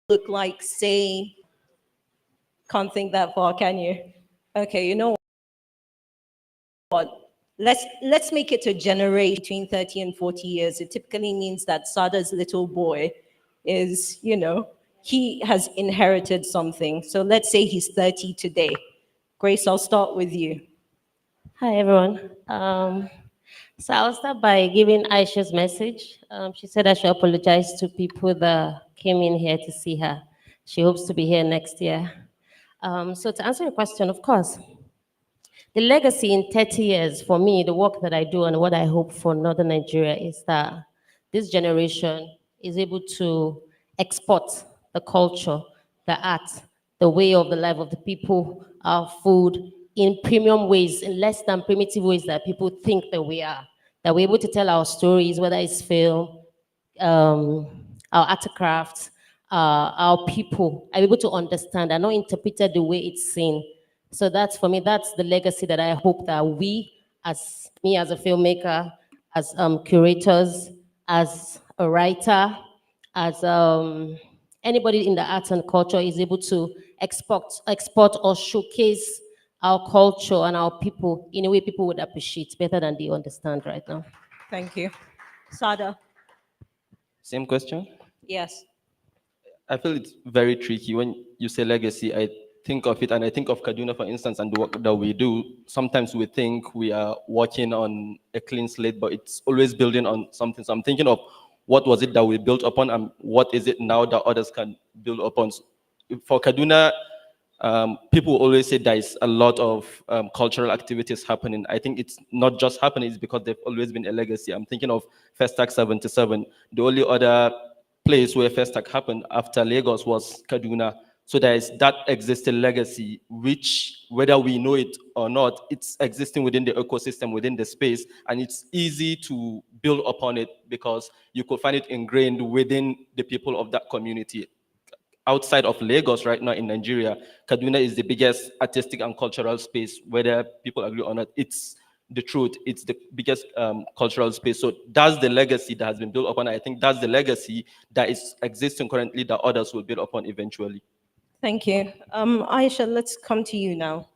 look like, say, can't think that far, can you? Okay, you know what? Let's make it a generation between 30 and 40 years. It typically means that Sada's little boy is, he has inherited something. So let's say he's 30 today. Grace, I'll start with you. Hi, everyone. So I'll start by giving Aisha's message. She said I should apologize to people that came in here to see her. She hopes to be here next year. So to answer your question, of course, the legacy in 30 years for me, the work that I do and what I hope for Northern Nigeria is that this generation is able to export the culture, the art, the way of the life of the people, our food, in premium ways, in less than primitive ways that people think that we are. That we're able to tell our stories, whether it's film, our artifacts, our people are able to understand and not interpreted the way it's seen. So that's for me, that's the legacy that I hope that we, as me as a filmmaker, as curators, as a writer, as anybody in the arts and culture is able to export or showcase our culture and our people in a way people would appreciate better than they understand right now. Thank you. Sada, Same question. yes. I feel it's very tricky when you say legacy. I think of it, and I think of Kaduna, for instance, and the work that we do. Sometimes we think we are working on a clean slate, but it's always building on something. So I'm thinking of what was it that we built upon, and what is it now that others can build upon. So for Kaduna, people always say there is a lot of cultural activities happening. I think it's not just happening; it's because they've always been a legacy. I'm thinking of Festac 77. The only other place where Festac happened after Lagos was Kaduna. So there is that existing legacy, which, whether we know it or not, it's existing within the ecosystem, within the space, and it's easy to build upon it because you could find it ingrained within the people of that community. Outside of Lagos right now in Nigeria, Kaduna is the biggest artistic and cultural space, whether people agree or not. It's the truth. It's the biggest cultural space. So that's the legacy that has been built upon. I think that's the legacy that is existing currently that others will build upon eventually. Thank you. Aisha, let's come to you now.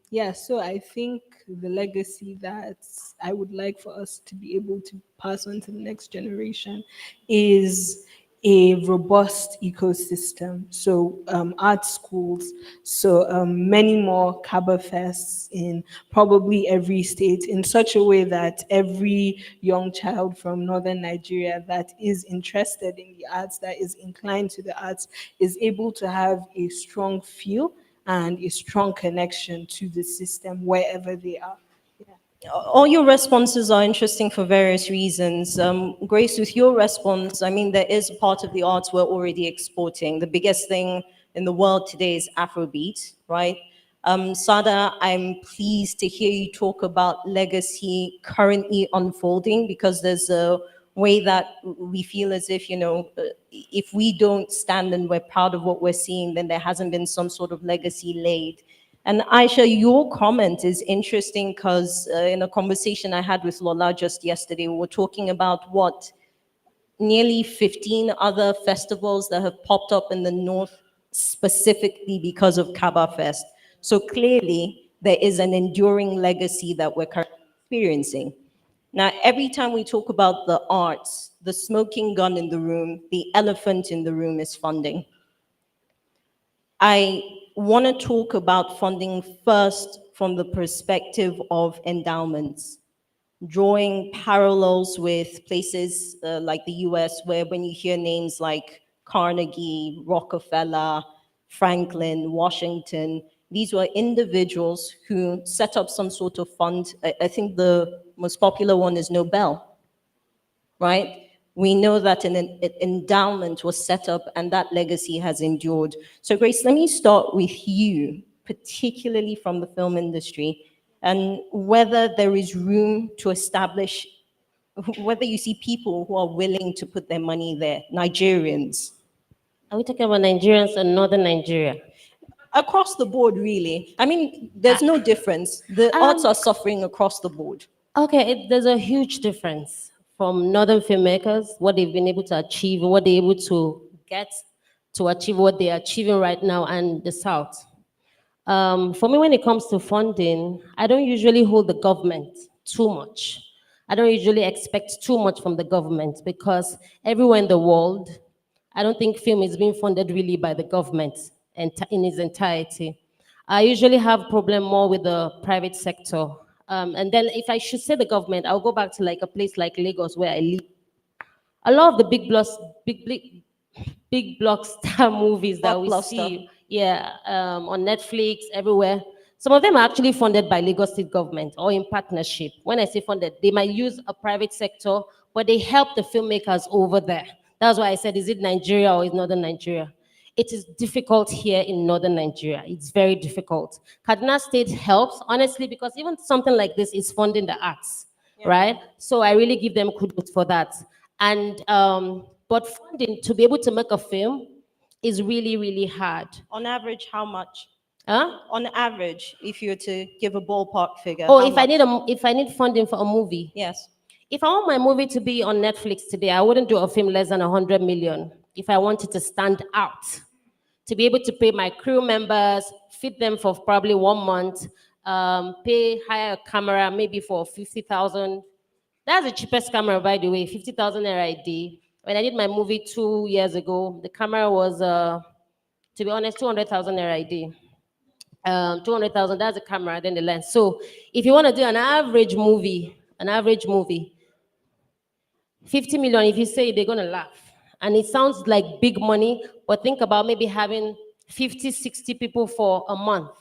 Yeah, so I think the legacy that I would like for us to be able to pass on to the next generation is a robust ecosystem. So art schools, so many more Kabafests in probably every state in such a way that every young child from northern Nigeria that is interested in the arts, that is inclined to the arts, is able to have a strong feel and a strong connection to the system wherever they are. All your responses are interesting for various reasons. Grace, with your response, I mean, there is a part of the arts we're already exporting. The biggest thing in the world today is Afrobeat, right? Sada, I'm pleased to hear you talk about legacy currently unfolding because there's a way that we feel as if, if we don't stand and we're proud of what we're seeing, then there hasn't been some sort of legacy laid. And Aisha, your comment is interesting because in a conversation I had with Lola just yesterday, we were talking about what nearly 15 other festivals that have popped up in the north specifically because of Kabafest. So clearly, there is an enduring legacy that we're currently experiencing. Now, every time we talk about the arts, the smoking gun in the room, the elephant in the room is funding. I want to talk about funding first from the perspective of endowments, drawing parallels with places like the US, where when you hear names like Carnegie, Rockefeller, Franklin, Washington, these were individuals who set up some sort of fund. I think the most popular one is Nobel, right? We know that an endowment was set up and that legacy has endured. So Grace, let me start with you, particularly from the film industry, and whether there is room to establish, whether you see people who are willing to put their money there, Nigerians. Are we talking about Nigerians and Northern Nigeria? Across the board, really. I mean, there's no difference. The arts are suffering across the board. Okay, there's a huge difference from northern filmmakers, what they've been able to achieve, what they're able to get to achieve what they're achieving right now and the South. For me, when it comes to funding, I don't usually hold the government too much. I don't usually expect too much from the government because everywhere in the world, I don't think film is being funded really by the government in its entirety. I usually have problem more with the private sector. And then if I should say the government, I'll go back to like a place like Lagos where I live. A lot of the big blockbuster movies that we Blockbuster. see, yeah, on Netflix, everywhere. Some of them are actually funded by Lagos State government or in partnership. When I say funded, they might use a private sector, but they help the filmmakers over there. That's why I said, is it Nigeria or is Northern Nigeria? It is difficult here in Northern Nigeria. It's very difficult. Kaduna State helps, honestly, because even something like this is funding the arts, right? So I really give them kudos for that. And but funding to be able to make a film is really, really hard. On average, how much? Huh? On average, if you were to give a ballpark figure. Oh, how if I much? need if I need funding for a movie, Yes. if I want my movie to be on Netflix today, I wouldn't do a film less than 100 million. If I wanted to stand out, to be able to pay my crew members, feed them for probably 1 month, hire a camera maybe for 50,000. That's the cheapest camera, by the way, 50,000 RID. When I did my movie 2 years ago, the camera was, to be honest, 200,000 RID. 200,000, that's the camera, then the lens. So if you want to do an average movie, 50 million, if you say, they're going to laugh. And it sounds like big money, but think about maybe having 50, 60 people for a month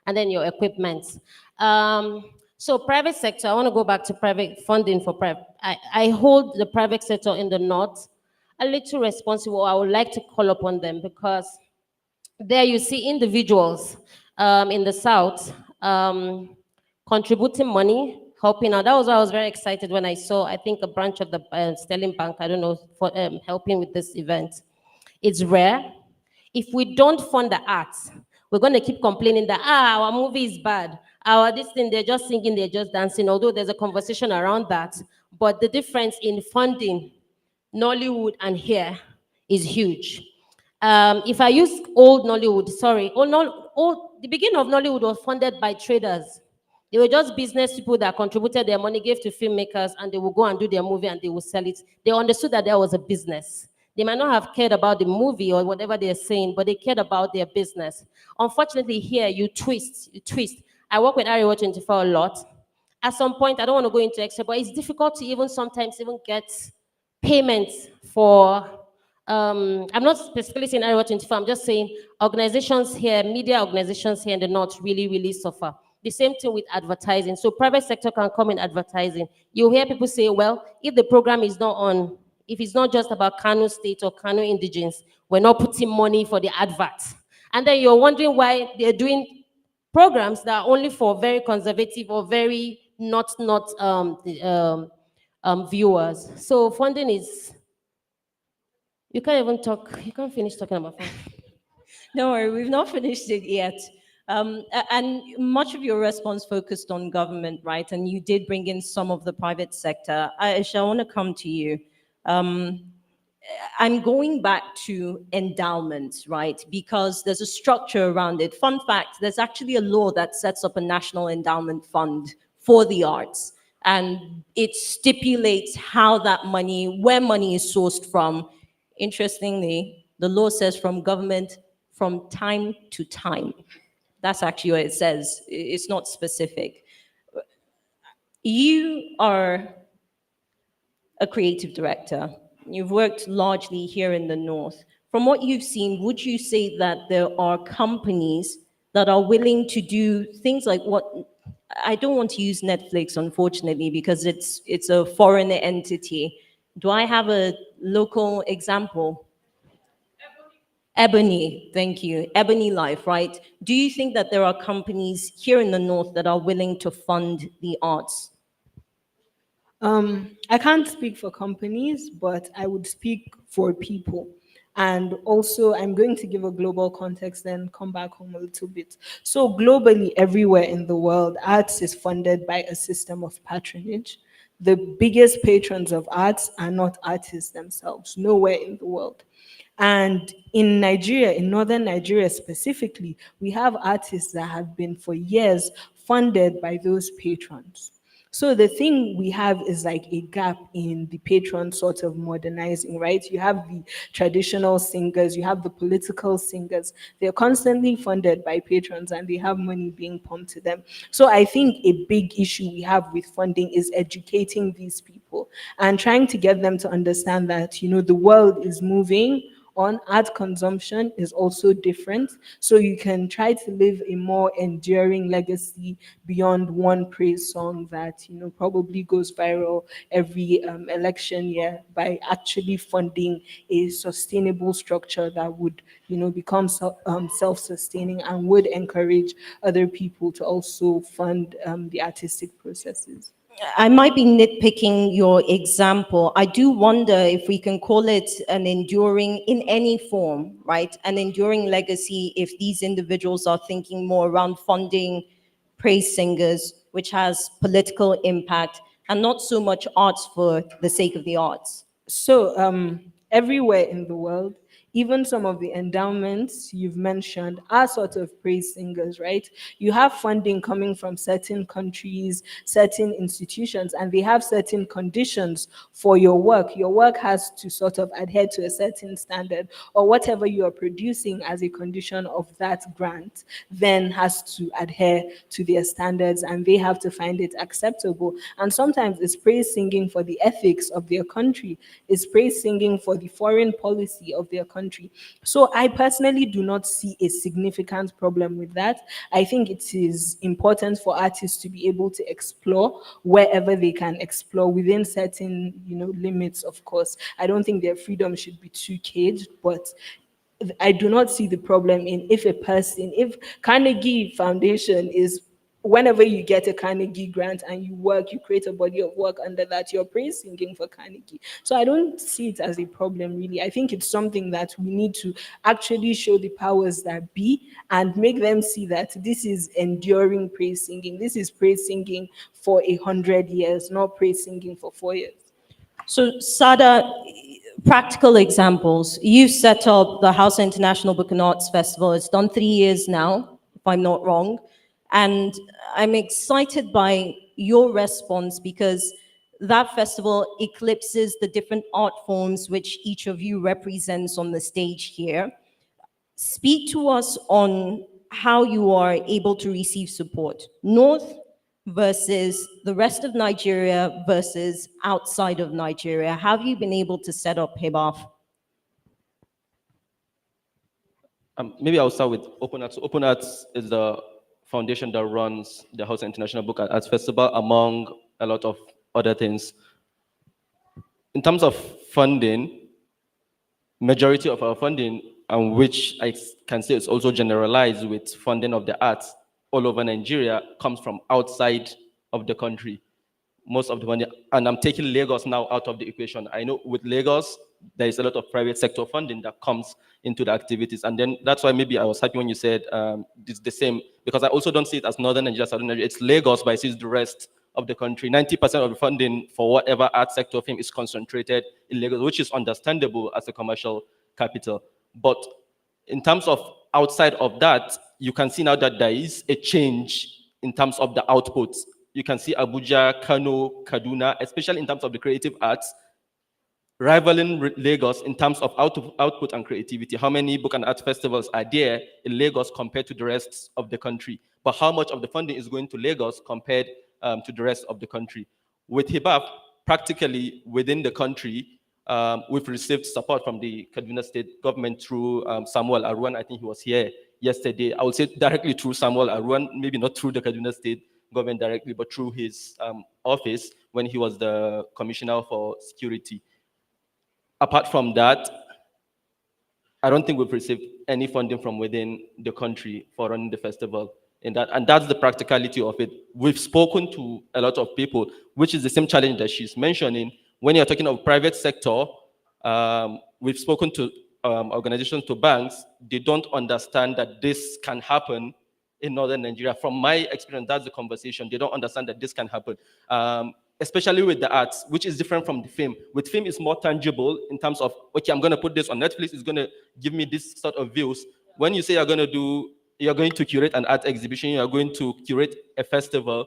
and then your equipment. So private sector, I want to go back to private funding for private. I hold the private sector in the north a little responsible. I would like to call upon them because there you see individuals in the south contributing money, helping out. That was why I was very excited when I saw, I think, a branch of the Sterling Bank, I don't know, for helping with this event. It's rare. If we don't fund the arts, we're going to keep complaining that, our movie is bad. Our this thing, they're just singing, they're just dancing, although there's a conversation around that. But the difference in funding Nollywood and here is huge. If I use old Nollywood, sorry, the beginning of Nollywood was funded by traders. They were just business people that contributed their money, gave to filmmakers, and they will go and do their movie and they will sell it. They understood that there was a business. They might not have cared about the movie or whatever they're saying, but they cared about their business. Unfortunately, here you twist. I work with Arewa 24 a lot. At some point, I don't want to go into extra, but it's difficult to even sometimes even get payments for I'm not specifically saying Area 24, I'm just saying organizations here, media organizations here in the north really, really suffer. The same thing with advertising. So private sector can come in advertising. You hear people say, well, if the program is not on, if it's not just about Kano State or Kano indigens, we're not putting money for the advert. And then you're wondering why they're doing programs that are only for very conservative or very not viewers. So funding is, you can't even talk, you can't finish talking about funding. Don't worry, we've not finished it yet. And much of your response focused on government, right? And you did bring in some of the private sector. Aisha, I want to come to you. I'm going back to endowments, right? Because there's a structure around it. Fun fact, there's actually a law that sets up a national endowment fund for the arts. And it stipulates how that money, where money is sourced from. Interestingly, the law says from government from time to time. That's actually what it says. It's not specific. You are a creative director. You've worked largely here in the North. From what you've seen, would you say that there are companies that are willing to do things like what, I don't want to use Netflix, unfortunately, because it's a foreign entity. Do I have a local example? Ebony, thank you. Ebony Life, right? Do you think that there are companies here in the North that are willing to fund the arts? I can't speak for companies, but I would speak for people. And also, I'm going to give a global context, then come back home a little bit. So, globally, everywhere in the world, arts is funded by a system of patronage. the biggest patrons of arts are not artists themselves, nowhere in the world. And in Nigeria, in northern Nigeria specifically, we have artists that have been for years funded by those patrons. So the thing we have is like a gap in the patron sort of modernizing, right? You have the traditional singers, you have the political singers. They're constantly funded by patrons and they have money being pumped to them. So I think a big issue we have with funding is educating these people and trying to get them to understand that, the world is moving on. Art consumption is also different. So you can try to live a more enduring legacy beyond one praise song that, probably goes viral every election year by actually funding a sustainable structure that would, become self-sustaining and would encourage other people to also fund the artistic processes. I might be nitpicking your example. I do wonder if we can call it an enduring, in any form, right? An enduring legacy if these individuals are thinking more around funding praise singers, which has political impact, and not so much arts for the sake of the arts. So, everywhere in the world, even some of the endowments you've mentioned are sort of praise singers, right? You have funding coming from certain countries, certain institutions, and they have certain conditions for your work. Your work has to sort of adhere to a certain standard, or whatever you are producing as a condition of that grant then has to adhere to their standards, and they have to find it acceptable. And sometimes it's praise singing for the ethics of their country, it's praise singing for the foreign policy of their country. So I personally do not see a significant problem with that. I think it is important for artists to be able to explore wherever they can explore within certain, limits, of course. I don't think their freedom should be too caged, but I do not see the problem in if Carnegie Foundation is, whenever you get a Carnegie grant and you work, you create a body of work under that, you're praise singing for Carnegie. So I don't see it as a problem, really. I think it's something that we need to actually show the powers that be and make them see that this is enduring praise singing. This is praise singing for 100 years, not praise singing for 4 years. So, Sada, practical examples. You set up the House International Book and Arts Festival. It's done 3 years now, if I'm not wrong. And I'm excited by your response because that festival eclipses the different art forms which each of you represents on the stage here. Speak to us on how you are able to receive support. North versus the rest of Nigeria versus outside of Nigeria. How have you been able to set up HIBAF? Maybe I'll start with Open Arts. Open Arts is the foundation that runs the House International Book and Arts Festival, among a lot of other things. In terms of funding, majority of our funding, and which I can say is also generalized with funding of the arts all over Nigeria, comes from outside of the country. Most of the money, and I'm taking Lagos now out of the equation. I know with Lagos, there is a lot of private sector funding that comes into the activities. And then that's why maybe I was happy when you said it's the same, because I also don't see it as Northern Nigeria, Southern Nigeria. It's Lagos, but I see it's the rest of the country. 90% of the funding for whatever art sector thing is concentrated in Lagos, which is understandable as a commercial capital. But in terms of outside of that, you can see now that there is a change in terms of the outputs. You can see Abuja, Kano, Kaduna, especially in terms of the creative arts, rivaling Lagos in terms of output and creativity. How many book and art festivals are there in Lagos compared to the rest of the country? But how much of the funding is going to Lagos compared to the rest of the country? With HIBAF, practically within the country, we've received support from the Kaduna State government through Samuel Aruan. I think he was here yesterday. I would say directly through Samuel Aruan, maybe not through the Kaduna State government directly, but through his office when he was the Commissioner for Security. Apart from that, I don't think we've received any funding from within the country for running the festival. And that's the practicality of it. We've spoken to a lot of people, which is the same challenge that she's mentioning. When you're talking of private sector, we've spoken to organizations, to banks. They don't understand that this can happen in Northern Nigeria. From my experience, that's the conversation. They don't understand that this can happen. especially with the arts, which is different from the film. With film, it's more tangible in terms of, okay, I'm going to put this on Netflix, it's going to give me this sort of views. When you say you're going to curate an art exhibition, you're going to curate a festival,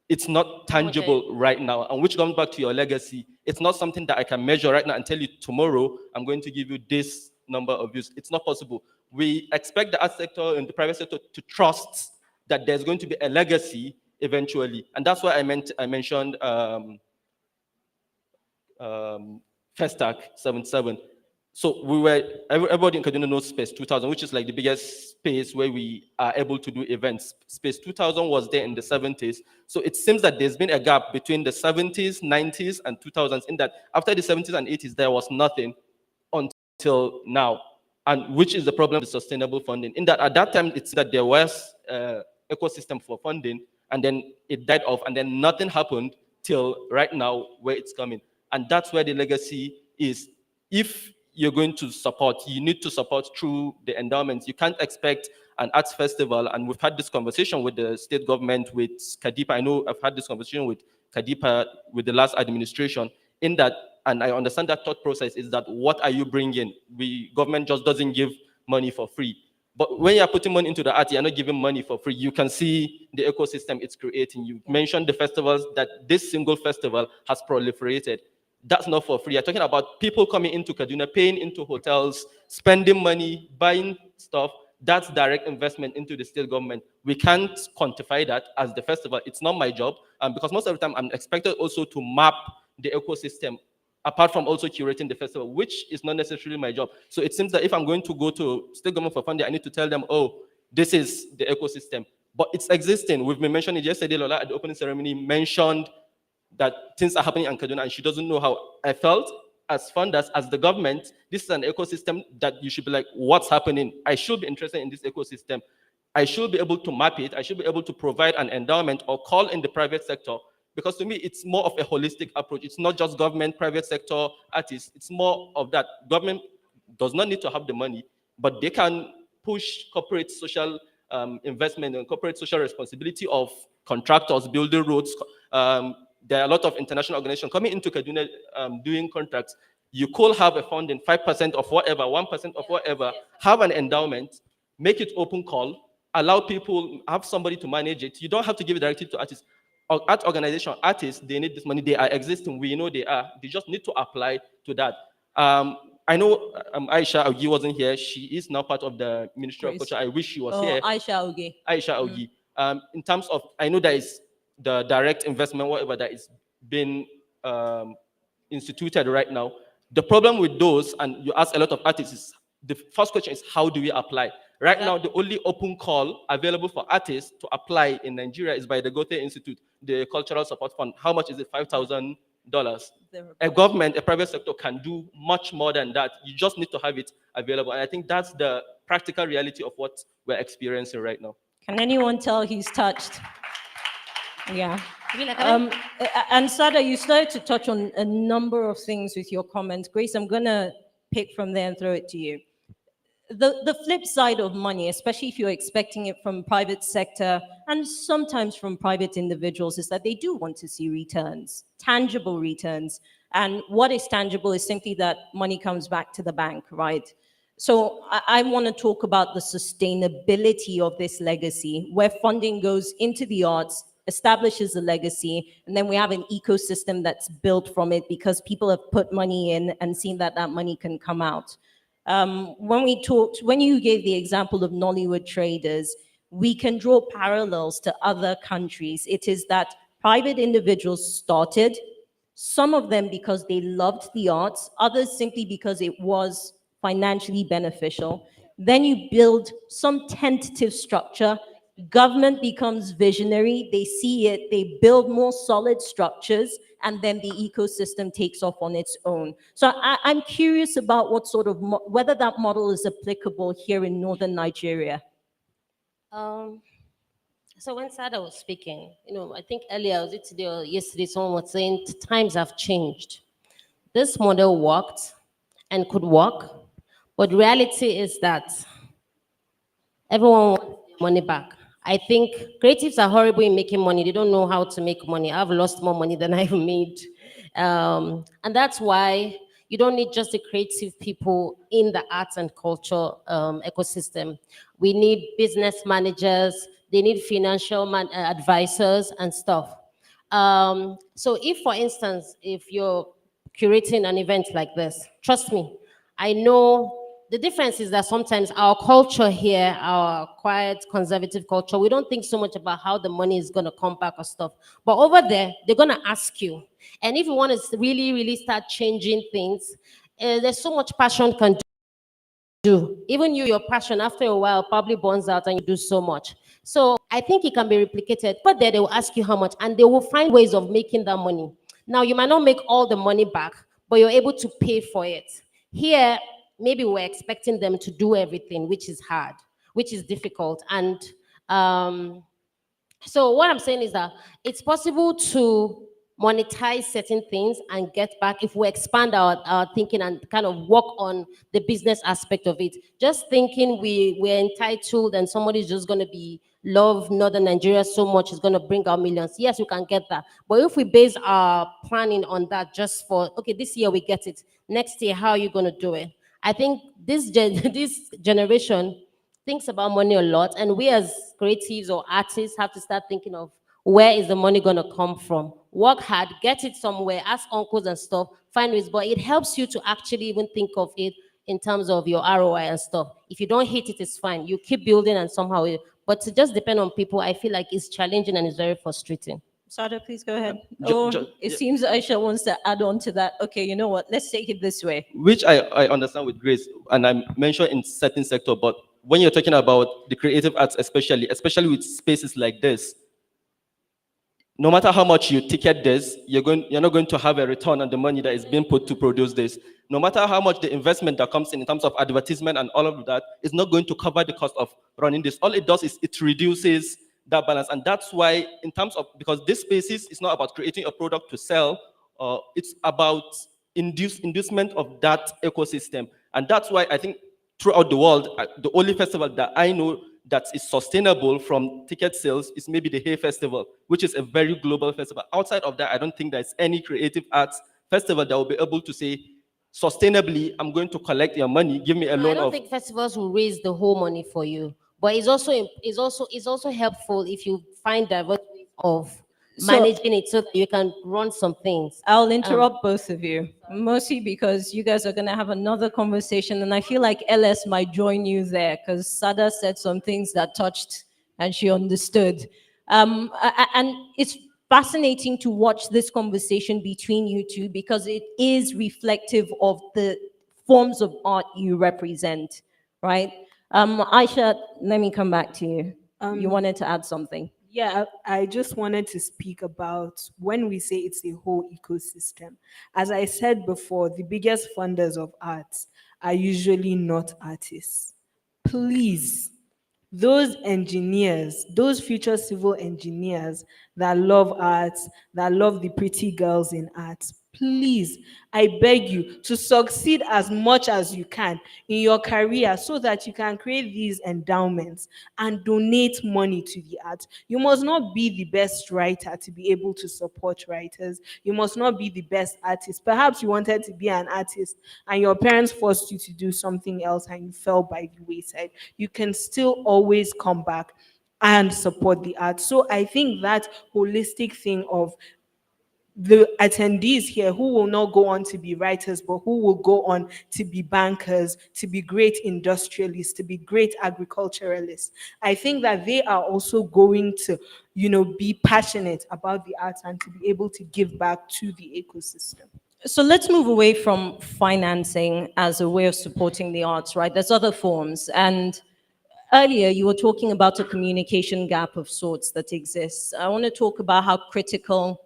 it's not tangible right now. And which comes back to your legacy. It's not something that I can measure right now and tell you tomorrow, I'm going to give you this number of views. It's not possible. We expect the art sector and the private sector to trust that there's going to be a legacy eventually. And that's why I mentioned Festac 77. So everybody in Kaduna knows Space 2000, which is like the biggest space where we are able to do events. Space 2000 was there in the 70s. So it seems that there's been a gap between the 70s, 90s, and 2000s, in that after the 70s and 80s, there was nothing until now. And which is the problem with sustainable funding. In that at that time, it's that there was ecosystem for funding, and then it died off, and then nothing happened till right now where it's coming. And that's where the legacy is. If you're going to support, you need to support through the endowments. You can't expect an arts festival, and we've had this conversation with the state government, with Kadipa. I know I've had this conversation with Kadipa with the last administration, in that, and I understand that thought process is that, what are you bringing? Government just doesn't give money for free. But when you're putting money into the art, you're not giving money for free. You can see the ecosystem it's creating. You mentioned the festivals, that this single festival has proliferated. That's not for free. You're talking about people coming into Kaduna, paying into hotels, spending money, buying stuff. That's direct investment into the state government. We can't quantify that as the festival. It's not my job, because most of the time I'm expected also to map the ecosystem, apart from also curating the festival, which is not necessarily my job. So it seems that if I'm going to go to state government for funding, I need to tell them, oh, this is the ecosystem. But it's existing. We've been mentioning it yesterday. Lola at the opening ceremony mentioned that things are happening in Kaduna, and she doesn't know how. I felt as funders, as the government, this is an ecosystem that you should be like, what's happening? I should be interested in this ecosystem. I should be able to map it. I should be able to provide an endowment or call in the private sector, because to me, it's more of a holistic approach. It's not just government, private sector, artists. It's more of that. Government does not need to have the money, but they can push corporate social investment and corporate social responsibility of contractors building roads. There are a lot of international organizations coming into Kaduna doing contracts. You could have a funding, 5% of whatever, 1% of whatever, have an endowment, make it open call, allow people, have somebody to manage it. You don't have to give it directly to artists. Art organization, artists, they need this money. They are existing. We know they are. They just need to apply to that. I know Aisha Augie wasn't here. She is now part of the Ministry of Culture. I wish she was here. Aisha Augie. Aisha Augie. In terms of, I know there is the direct investment, whatever that is being instituted right now. The problem with those, and you ask a lot of artists, is the first question is, how do we apply? Right now, the only open call available for artists to apply in Nigeria is by the Goethe Institute, the Cultural Support Fund. How much is it? $5,000. A government, a private sector can do much more than that. You just need to have it available. And I think that's the practical reality of what we're experiencing right now. Can anyone tell he's touched? Yeah. And Sada, you started to touch on a number of things with your comments. Grace, I'm going to pick from there and throw it to you. The flip side of money, especially if you're expecting it from private sector and sometimes from private individuals, is that they do want to see returns, tangible returns. And what is tangible is simply that money comes back to the bank, right? So I want to talk about the sustainability of this legacy, where funding goes into the arts, establishes a legacy, and then we have an ecosystem that's built from it because people have put money in and seen that that money can come out. When you gave the example of Nollywood traders, we can draw parallels to other countries. It is that private individuals started, some of them because they loved the arts, others simply because it was financially beneficial. Then you build some tentative structure. Government becomes visionary. They see it, they build more solid structures, and then the ecosystem takes off on its own. So I'm curious about what sort of, whether that model is applicable here in northern Nigeria. So when Sada was speaking, I think earlier, was it today or yesterday, someone was saying times have changed. This model worked and could work, but reality is that everyone wants their money back. I think creatives are horrible in making money. They don't know how to make money. I've lost more money than I've made. And that's why you don't need just the creative people in the arts and culture ecosystem. We need business managers, they need financial advisors and stuff. So if, for instance, if you're curating an event like this, trust me, I know the difference is that sometimes our culture here, our quiet conservative culture, we don't think so much about how the money is going to come back or stuff. But over there, they're going to ask you. And if you want to really, really start changing things, there's so much passion can do. Even you, your passion after a while probably burns out and you do so much. So I think it can be replicated. But there they will ask you how much and they will find ways of making that money. Now you might not make all the money back, but you're able to pay for it. Here, maybe we're expecting them to do everything, which is hard, which is difficult. And so what I'm saying is that it's possible to monetize certain things and get back if we expand our thinking and kind of work on the business aspect of it. Just thinking we're entitled and somebody's just going to be love Northern Nigeria so much is going to bring out millions. Yes, we can get that. But if we base our planning on that just for, okay, this year we get it. Next year, how are you going to do it? I think this this generation thinks about money a lot, and we as creatives or artists have to start thinking of where is the money going to come from. Work hard, get it somewhere, ask uncles and stuff, find ways, but it helps you to actually even think of it in terms of your ROI and stuff. If you don't hit it, it's fine. You keep building and somehow, but to just depend on people, I feel like it's challenging and it's very frustrating. Sada, please go ahead. It seems Aisha wants to add on to that. Okay, you know what? Let's take it this way. Which I understand with Grace, and I mentioned in certain sector, but when you're talking about the creative arts, especially with spaces like this, no matter how much you ticket this, you're not going to have a return on the money that is being put to produce this. No matter how much the investment that comes in terms of advertisement and all of that, is not going to cover the cost of running this. All it does is it reduces that balance. And that's why in terms of, because this spaces is not about creating a product to sell, it's about inducement of that ecosystem. And that's why I think throughout the world, the only festival that I know that is sustainable from ticket sales is maybe the Hay Festival, which is a very global festival. Outside of that, I don't think there's any creative arts festival that will be able to say, sustainably, I'm going to collect your money, give me a loan. I don't think festivals will raise the whole money for you, but it's also helpful if you find diverse ways of managing it so that you can run some things. I'll interrupt both of you, mostly because you guys are going to have another conversation, and I feel like LS might join you there because Sada said some things that touched and she understood. And it's fascinating to watch this conversation between you two because it is reflective of the forms of art you represent, right? Aisha, let me come back to you. You wanted to add something. Yeah, I just wanted to speak about when we say it's a whole ecosystem. As I said before, the biggest funders of arts are usually not artists. Please, those engineers, those future civil engineers that love arts, that love the pretty girls in arts, please, I beg you to succeed as much as you can in your career so that you can create these endowments and donate money to the arts. You must not be the best writer to be able to support writers. You must not be the best artist. Perhaps you wanted to be an artist and your parents forced you to do something else and you fell by the wayside. You can still always come back and support the arts. So I think that holistic thing of the attendees here who will not go on to be writers, but who will go on to be bankers, to be great industrialists, to be great agriculturalists. I think that they are also going to, be passionate about the arts and to be able to give back to the ecosystem. So let's move away from financing as a way of supporting the arts, right? There's other forms. And earlier you were talking about a communication gap of sorts that exists. I want to talk about how critical,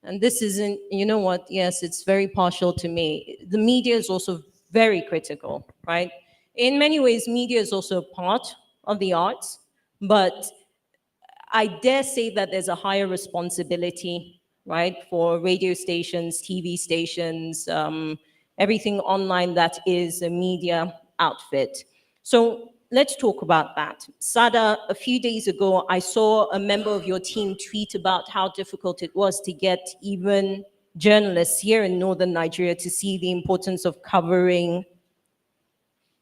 and this isn't, you know what, yes, it's very partial to me. The media is also very critical, right? In many ways, media is also a part of the arts, but I dare say that there's a higher responsibility, right, for radio stations, TV stations, everything online that is a media outfit. So let's talk about that. Sada, a few days ago, I saw a member of your team tweet about how difficult it was to get even journalists here in northern Nigeria to see the importance of covering,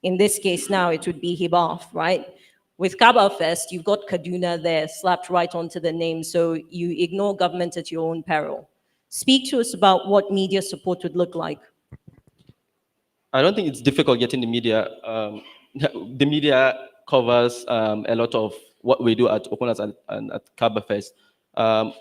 in this case now, it would be Hibaf, right? With Kabafest, you've got Kaduna there slapped right onto the name, so you ignore government at your own peril. Speak to us about what media support would look like. I don't think it's difficult getting the media. The media covers a lot of what we do at Openers and at Kabafest. Um,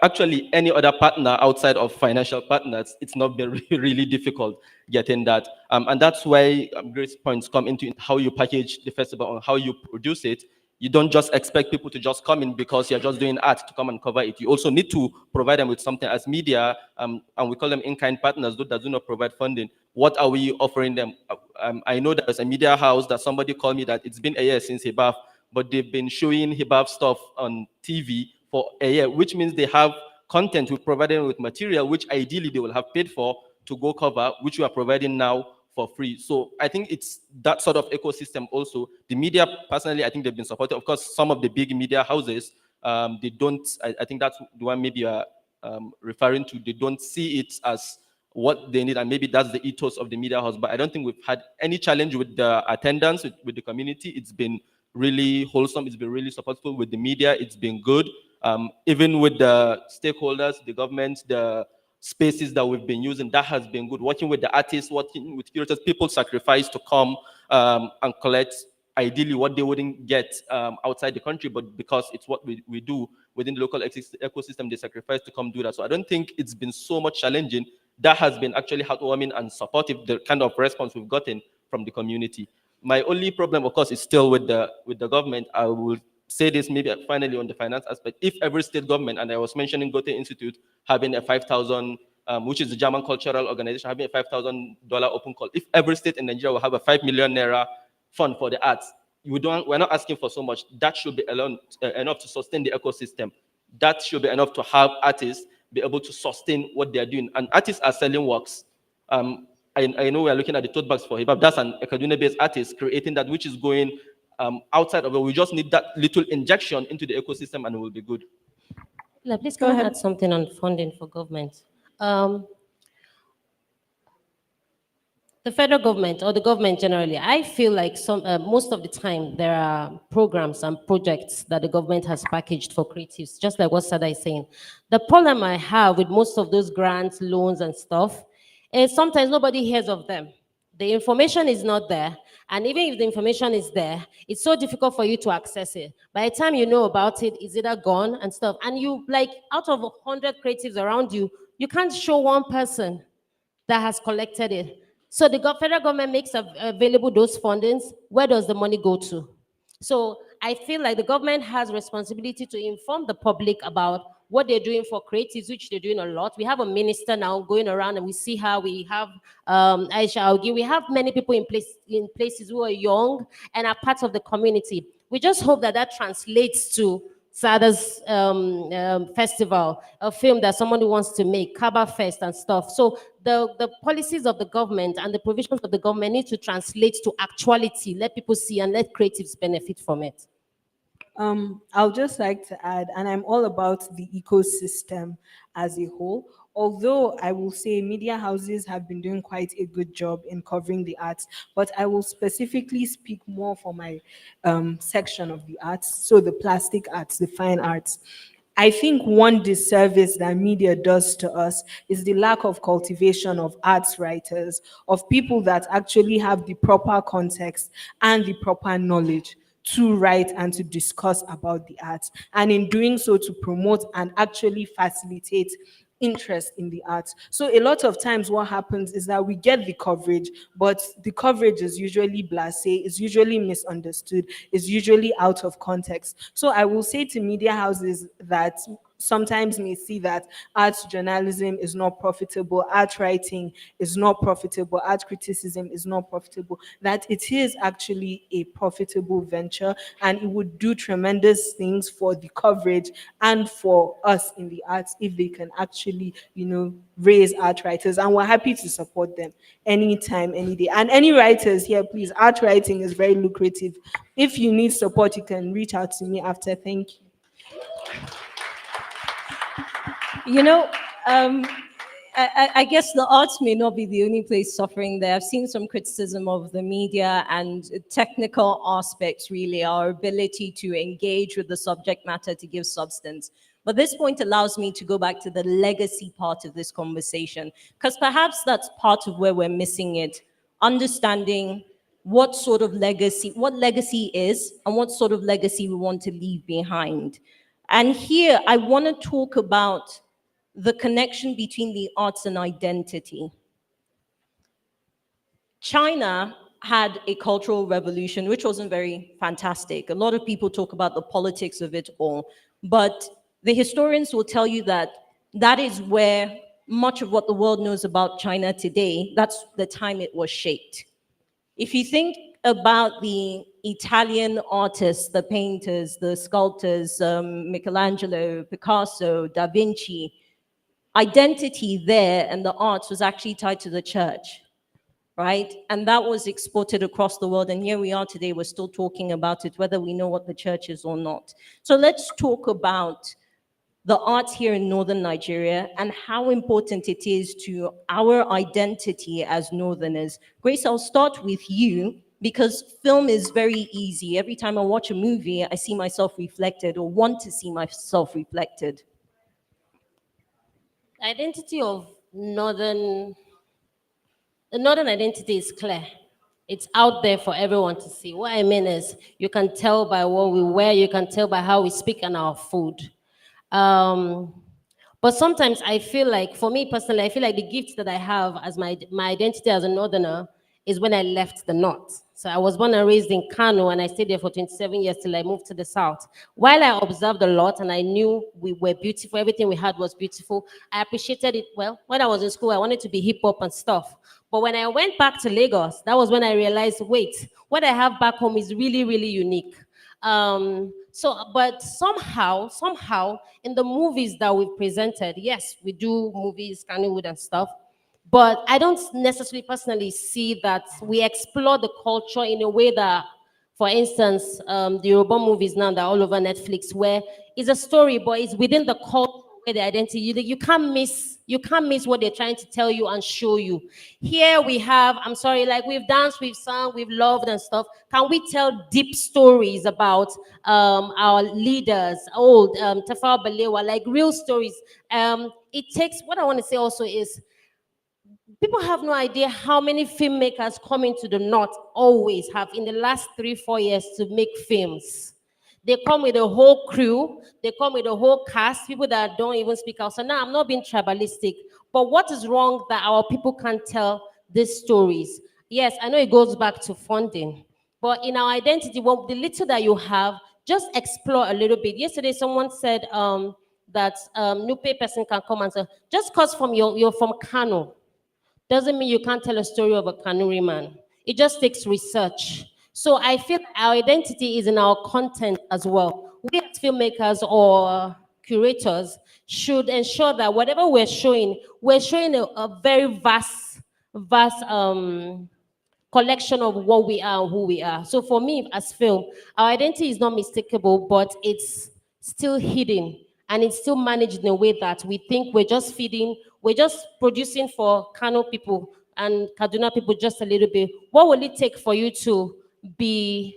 Actually, any other partner outside of financial partners, it's not very really difficult getting that. And that's why Grace points come into how you package the festival and how you produce it. You don't just expect people to just come in because you're just doing art to come and cover it. You also need to provide them with something as media, and we call them in-kind partners, those that do not provide funding. What are we offering them? I know there's a media house that somebody called me that it's been a year since Hibaf, but they've been showing Hibaf stuff on TV for a year, which means they have content. We provide them with material, which ideally they will have paid for to go cover, which we are providing now for free. So I think it's that sort of ecosystem also. The media, personally, I think they've been supportive. Of course, some of the big media houses, they don't, I think that's the one maybe you're referring to, they don't see it as what they need, and maybe that's the ethos of the media house. But I don't think we've had any challenge with the attendance, with the community. It's been really wholesome. It's been really supportful with the media. It's been good. Even with the stakeholders, the government, the spaces that we've been using, that has been good. Working with the artists, working with curators, people sacrifice to come and collect ideally what they wouldn't get outside the country, but because it's what we do within the local ecosystem, they sacrifice to come do that. So I don't think it's been so much challenging. That has been actually heartwarming and supportive, the kind of response we've gotten from the community. My only problem, of course, is still with the government. I will say this maybe finally on the finance aspect. If every state government, and I was mentioning Goethe Institute having a 5,000, which is the German cultural organization, having a $5,000 open call. If every state in Nigeria will have a 5 million naira fund for the arts, we're not asking for so much. That should be enough to sustain the ecosystem. That should be enough to have artists be able to sustain what they're doing. And artists are selling works. I know we're looking at the tote bags for hip hop. That's an Kaduna-based artist creating that, which is going outside of it. We just need that little injection into the ecosystem and it will be good. Please Go can I ahead. add something on funding for government? Um, the federal government or the government generally, I feel like most of the time there are programs and projects that the government has packaged for creatives, just like what Sada is saying. The problem I have with most of those grants, loans, and stuff is sometimes nobody hears of them. The information is not there. And even if the information is there, it's so difficult for you to access it. By the time you know about it, it's either gone and stuff. And you, like, out of 100 creatives around you, you can't show one person that has collected it. So the federal government makes available those fundings. Where does the money go to? So I feel like the government has responsibility to inform the public about what they're doing for creatives, which they're doing a lot. We have a minister now going around, and we see how we have Aisha Augie. We have many people in places who are young and are part of the community. We just hope that that translates to Sada's festival, a film that somebody wants to make, Kabafest and stuff. So the policies of the government and the provisions of the government need to translate to actuality, let people see and let creatives benefit from it. I'll just like to add, and I'm all about the ecosystem as a whole. Although I will say media houses have been doing quite a good job in covering the arts, but I will specifically speak more for my section of the arts, so the plastic arts, the fine arts. I think one disservice that media does to us is the lack of cultivation of arts writers, of people that actually have the proper context and the proper knowledge to write and to discuss about the arts, and in doing so to promote and actually facilitate interest in the arts. So a lot of times what happens is that we get the coverage, but the coverage is usually blasé, is usually misunderstood, is usually out of context. So I will say to media houses that sometimes may see that art journalism is not profitable, art writing is not profitable, art criticism is not profitable, that it is actually a profitable venture, and it would do tremendous things for the coverage and for us in the arts if they can actually, raise art writers. And we're happy to support them anytime, any day. And any writers here, please, art writing is very lucrative. If you need support, you can reach out to me after. Thank you. You know, um, I guess the arts may not be the only place suffering there. I've seen some criticism of the media and technical aspects, really, our ability to engage with the subject matter to give substance. But this point allows me to go back to the legacy part of this conversation, because perhaps that's part of where we're missing it. Understanding what legacy is, and what sort of legacy we want to leave behind. And here I want to talk about the connection between the arts and identity. China had a cultural revolution, which wasn't very fantastic. A lot of people talk about the politics of it all, but the historians will tell you that that is where much of what the world knows about China today, that's the time it was shaped. If you think about the Italian artists, the painters, the sculptors, Michelangelo, Picasso, Da Vinci, identity there and the arts was actually tied to the church, right? And that was exported across the world. And here we are today, we're still talking about it, whether we know what the church is or not. So let's talk about the arts here in northern Nigeria and how important it is to our identity as northerners. Grace, I'll start with you because film is very easy. Every time I watch a movie, I see myself reflected or want to see myself reflected. Identity of the northern identity is clear. It's out there for everyone to see. What I mean is, you can tell by what we wear, you can tell by how we speak and our food. Um, but sometimes I feel like, for me personally, I feel like the gift that I have as my identity as a northerner is when I left the north. So I was born and raised in Kano, and I stayed there for 27 years till I moved to the south. While I observed a lot and I knew we were beautiful, everything we had was beautiful, I appreciated it. Well, when I was in school, I wanted to be hip hop and stuff. But when I went back to Lagos, that was when I realized, wait, what I have back home is really, really unique. But somehow, in the movies that we've presented, yes, we do movies, Kannywood and stuff, but I don't necessarily personally see that we explore the culture in a way that, for instance, the Yoruba movies now that are all over Netflix, where it's a story, but it's within the culture, where the identity, you can't miss what they're trying to tell you and show you. Here we have, I'm sorry, like we've danced, we've sung, we've loved and stuff. Can we tell deep stories about our leaders, old Tafawa Balewa, like real stories? It takes, what I want to say also is, people have no idea how many filmmakers coming to the north always have in the last 3-4 years to make films. They come with a whole crew, they come with a whole cast, people that don't even speak out. So now I'm not being tribalistic, but what is wrong that our people can't tell these stories? Yes, I know it goes back to funding, but in our identity, well, the little that you have, just explore a little bit. Yesterday, someone said that Nupe person can come and say, just cause you're from Kano, doesn't mean you can't tell a story of a Kanuri man. It just takes research. So I feel our identity is in our content as well. We as filmmakers or curators should ensure that whatever we're showing a very vast collection of what we are and who we are. So for me, as film, our identity is not mistakable, but it's still hidden and it's still managed in a way that we think we're just producing for Kano people and Kaduna people just a little bit. What will it take for you to be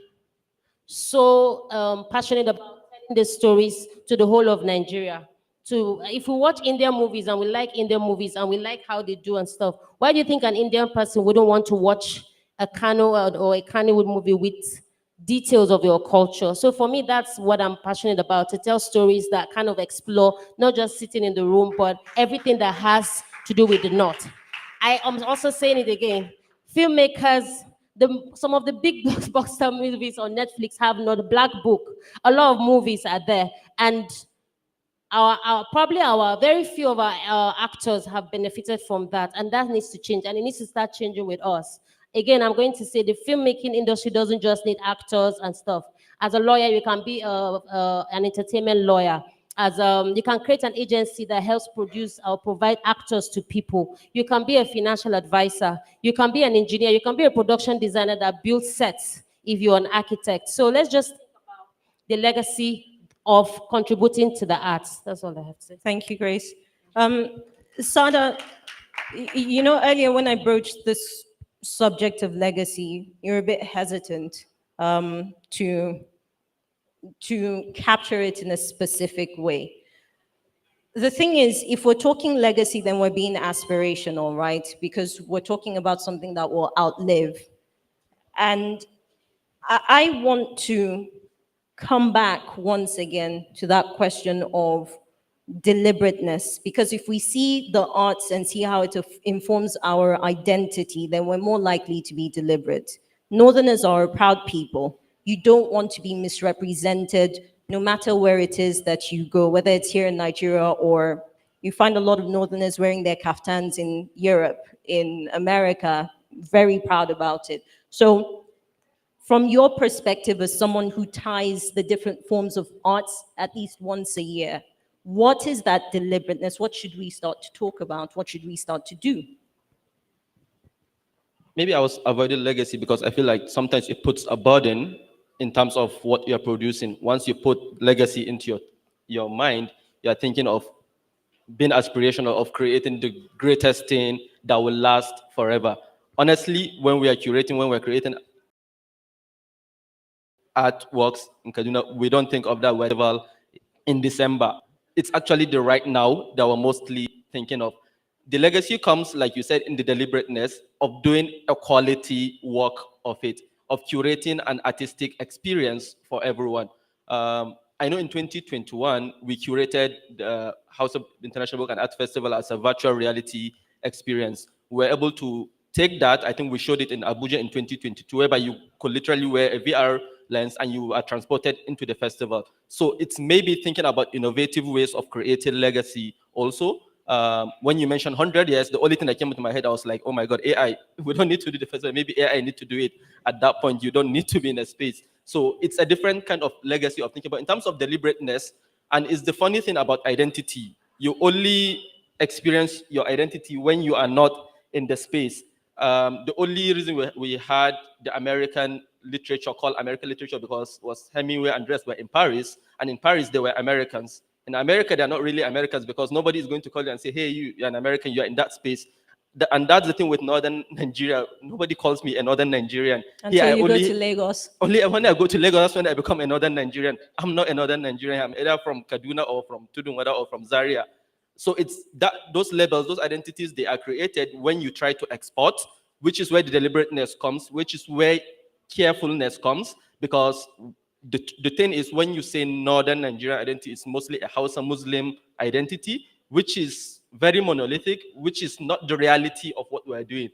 so passionate about telling the stories to the whole of Nigeria? If we watch Indian movies and we like Indian movies and we like how they do and stuff, why do you think an Indian person wouldn't want to watch a Kano or a Kannywood movie with details of your culture? So for me, that's what I'm passionate about, to tell stories that kind of explore, not just sitting in the room, but everything that has to do with the North. I am also saying it again, filmmakers, some of the big blockbuster movies on Netflix have not Black Book. A lot of movies are there. And Probably our very few of our actors have benefited from that, and that needs to change, and it needs to start changing with us. Again, I'm going to say the filmmaking industry doesn't just need actors and stuff. As a lawyer, you can be an entertainment lawyer. As you can create an agency that helps produce or provide actors to people. You can be a financial advisor. You can be an engineer. You can be a production designer that builds sets if you're an architect. So let's just the legacy of contributing to the arts. That's all I have to say. Thank you, Grace. Sada, you know, earlier when I broached this subject of legacy, you're a bit hesitant to capture it in a specific way. The thing is, if we're talking legacy, then we're being aspirational, right? Because we're talking about something that will outlive. And I want to come back once again to that question of deliberateness, because if we see the arts and see how it informs our identity, then we're more likely to be deliberate. Northerners are a proud people. You don't want to be misrepresented no matter where it is that you go, whether it's here in Nigeria or you find a lot of Northerners wearing their kaftans in Europe, in America, very proud about it. So from your perspective as someone who ties the different forms of arts at least once a year, what is that deliberateness? What should we start to talk about? What should we start to do? Maybe I was avoiding legacy because I feel like sometimes it puts a burden in terms of what you're producing. Once you put legacy into your mind, you're thinking of being aspirational, of creating the greatest thing that will last forever. Honestly, when we're creating artworks in Kaduna, we don't think of that festival in December. It's actually the right now that we're mostly thinking of. The legacy comes, like you said, in the deliberateness of doing a quality work of it, of curating an artistic experience for everyone. I know in 2021, we curated the House of International Book and Art Festival as a virtual reality experience. We were able to take that, I think we showed it in Abuja in 2022, whereby you could literally wear a VR lens and you are transported into the festival. So it's maybe thinking about innovative ways of creating legacy also. When you mentioned 100 years, the only thing that came into my head, I was like, oh my God, AI, we don't need to do the festival. Maybe AI need to do it. At that point, you don't need to be in a space. So it's a different kind of legacy of thinking about in terms of deliberateness. And it's the funny thing about identity. You only experience your identity when you are not in the space. The only reason we had the American literature called American literature because was Hemingway and Dress were in Paris, and in Paris they were Americans. In America, they're not really Americans because nobody is going to call you and say, hey, you're an American, you're in that space. And that's the thing with Northern Nigeria. Nobody calls me a Northern Nigerian. Until you go to Lagos. Only when I go to Lagos, that's when I become a Northern Nigerian. I'm not a Northern Nigerian. I'm either from Kaduna or from Tudunwada or from Zaria. So it's that those labels, those identities, they are created when you try to export, which is where the deliberateness comes, which is where carefulness comes, because the thing is when you say Northern Nigerian identity, it's mostly a Hausa Muslim identity, which is very monolithic, which is not the reality of what we're doing.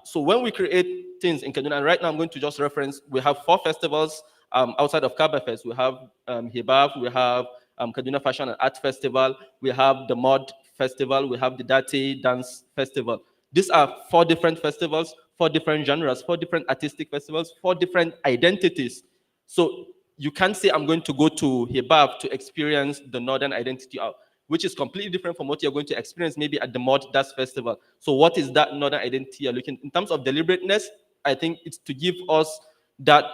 So when we create things in Kaduna, and right now I'm going to just reference, we have 4 festivals outside of Kabafest. We have Hibab, we have Kaduna Fashion and Art Festival, we have the Mod Festival, we have the Dati Dance Festival. These are 4 different festivals, 4 different genres, 4 different artistic festivals, 4 different identities. So you can't say I'm going to go to Hibab to experience the Northern identity, which is completely different from what you're going to experience maybe at the Mod Dance Festival. So what is that Northern identity you're looking in terms of deliberateness? I think it's to give us that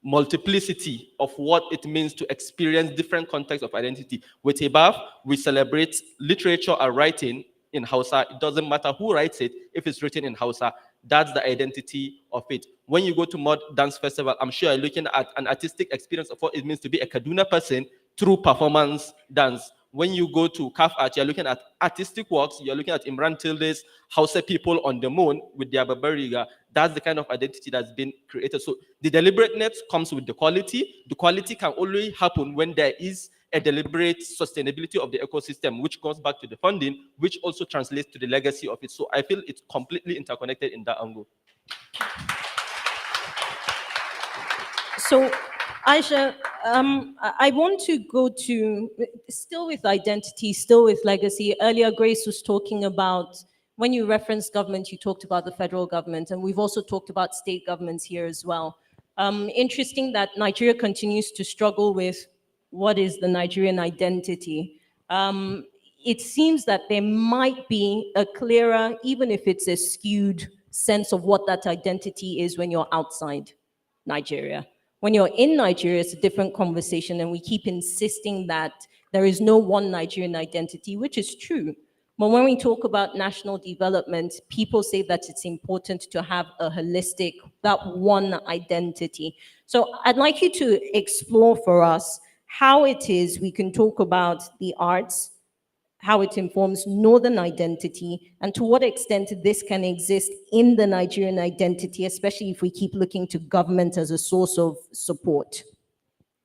multiplicity of what it means to experience different contexts of identity. With Hibab, we celebrate literature and writing in Hausa. It doesn't matter who writes it, if it's written in Hausa. That's the identity of it. When you go to Mod Dance Festival, I'm sure you're looking at an artistic experience of what it means to be a Kaduna person through performance dance. When you go to Kaf Art, you're looking at artistic works. You're looking at Imran Tilde's Hausa people on the moon with their Babariga. That's the kind of identity that's been created. So the deliberateness comes with the quality. The quality can only happen when there is a deliberate sustainability of the ecosystem, which goes back to the funding, which also translates to the legacy of it. So I feel it's completely interconnected in that angle. So, Aisha, I want to go to still with identity, still with legacy. Earlier, Grace was talking about when you referenced government, you talked about the federal government, and we've also talked about state governments here as well. Interesting that Nigeria continues to struggle with what is the Nigerian identity. It seems that there might be a clearer, even if it's a skewed sense of what that identity is when you're outside Nigeria. When you're in Nigeria, it's a different conversation, and we keep insisting that there is no one Nigerian identity, which is true. But when we talk about national development, people say that it's important to have a holistic, that one identity. So I'd like you to explore for us how it is we can talk about the arts, how it informs Northern identity, and to what extent this can exist in the Nigerian identity, especially if we keep looking to government as a source of support.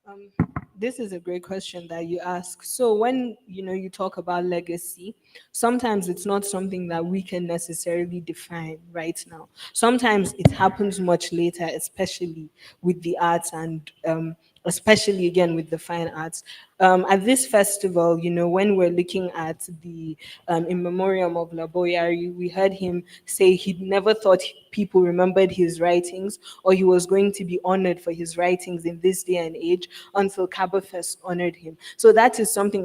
Um, this is a great question that you ask. So when you talk about legacy, sometimes it's not something that we can necessarily define right now. Sometimes it happens much later, especially with the arts and especially again with the fine arts. At this festival, when we're looking at the in memoriam of Laboyari, we heard him say he'd never thought people remembered his writings or he was going to be honored for his writings in this day and age until Kabafest honored him. So that is something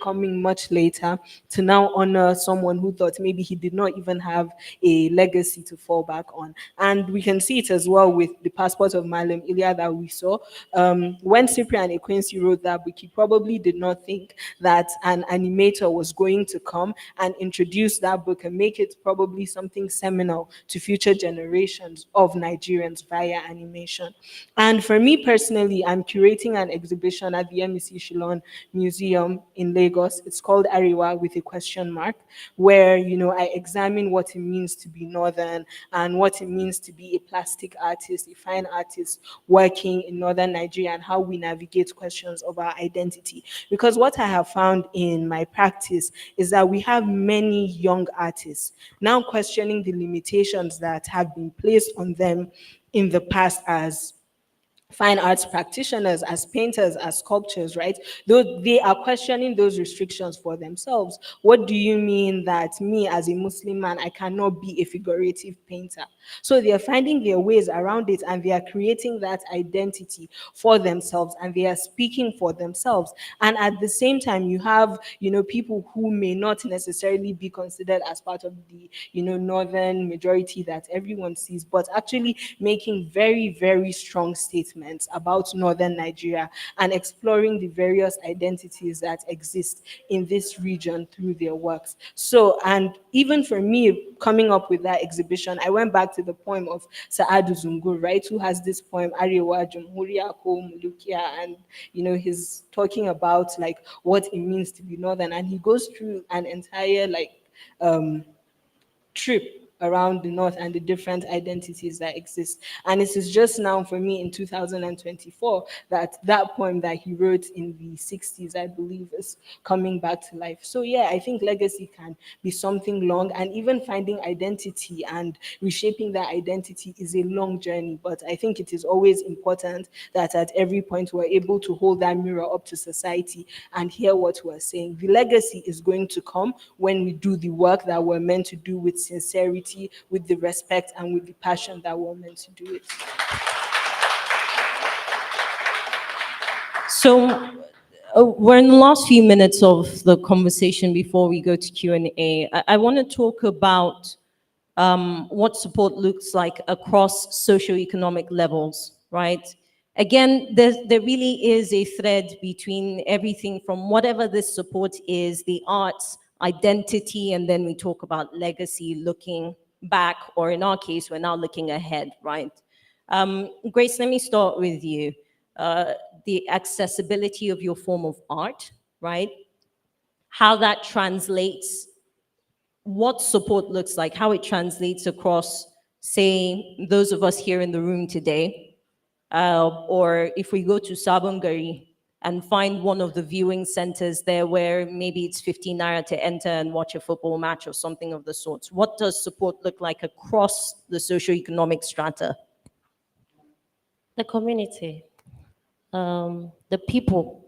coming much later to now honor someone who thought maybe he did not even have a legacy to fall back on. And we can see it as well with the passport of Malam Ilya that we saw. When Cyprian Equincy wrote that book, he probably did not think that an animator was going to come and introduce that book and make it probably something seminal to future generations of Nigerians via animation. And for me personally, I'm curating an exhibition at the MEC Shillong Museum in Lagos. It's called Ariwa with a question mark, where I examine what it means to be Northern and what it means to be a plastic artist, a fine artist working in Northern Nigeria, and how we navigate questions of our identity. Because what I have found in my practice is that we have many young artists now questioning the limitations that have been placed on them in the past as fine arts practitioners, as painters, as sculptors, right? Though they are questioning those restrictions for themselves. What do you mean that me as a Muslim man, I cannot be a figurative painter? So they are finding their ways around it and they are creating that identity for themselves and they are speaking for themselves. And at the same time, you have, people who may not necessarily be considered as part of the, northern majority that everyone sees, but actually making very, very strong statements about northern Nigeria and exploring the various identities that exist in this region through their works. So, and even for me, coming up with that exhibition, I went back to the poem of Sa'adu Zungur, right, who has this poem, Arewa Jumhuria Ko Mulukia, and, he's talking about, like, what it means to be northern, and he goes through an entire, trip around the north and the different identities that exist. And it is just now for me in 2024 that that poem that he wrote in the 60s, I believe, is coming back to life. So yeah, I think legacy can be something long, and even finding identity and reshaping that identity is a long journey. But I think it is always important that at every point we're able to hold that mirror up to society and hear what we're saying. The legacy is going to come when we do the work that we're meant to do with sincerity, with the respect, and with the passion that we're meant to do it. So we're in the last few minutes of the conversation before we go to Q&A. I want to talk about what support looks like across socioeconomic levels, right? Again, there really is a thread between everything from whatever this support is, the arts, identity, and then we talk about legacy, looking back, or in our case, we're now looking ahead, right? Grace, let me start with you. The accessibility of your form of art, right? How that translates, what support looks like, how it translates across, say, those of us here in the room today, or if we go to Sabongari and find one of the viewing centers there where maybe it's 15 naira to enter and watch a football match or something of the sorts. What does support look like across the socioeconomic strata? The community. the people,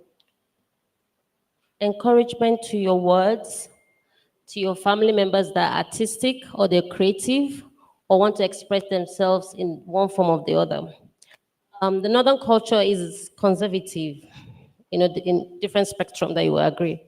encouragement to your words, to your family members that are artistic or they're creative or want to express themselves in one form or the other. The northern culture is conservative, in different spectrum that you will agree.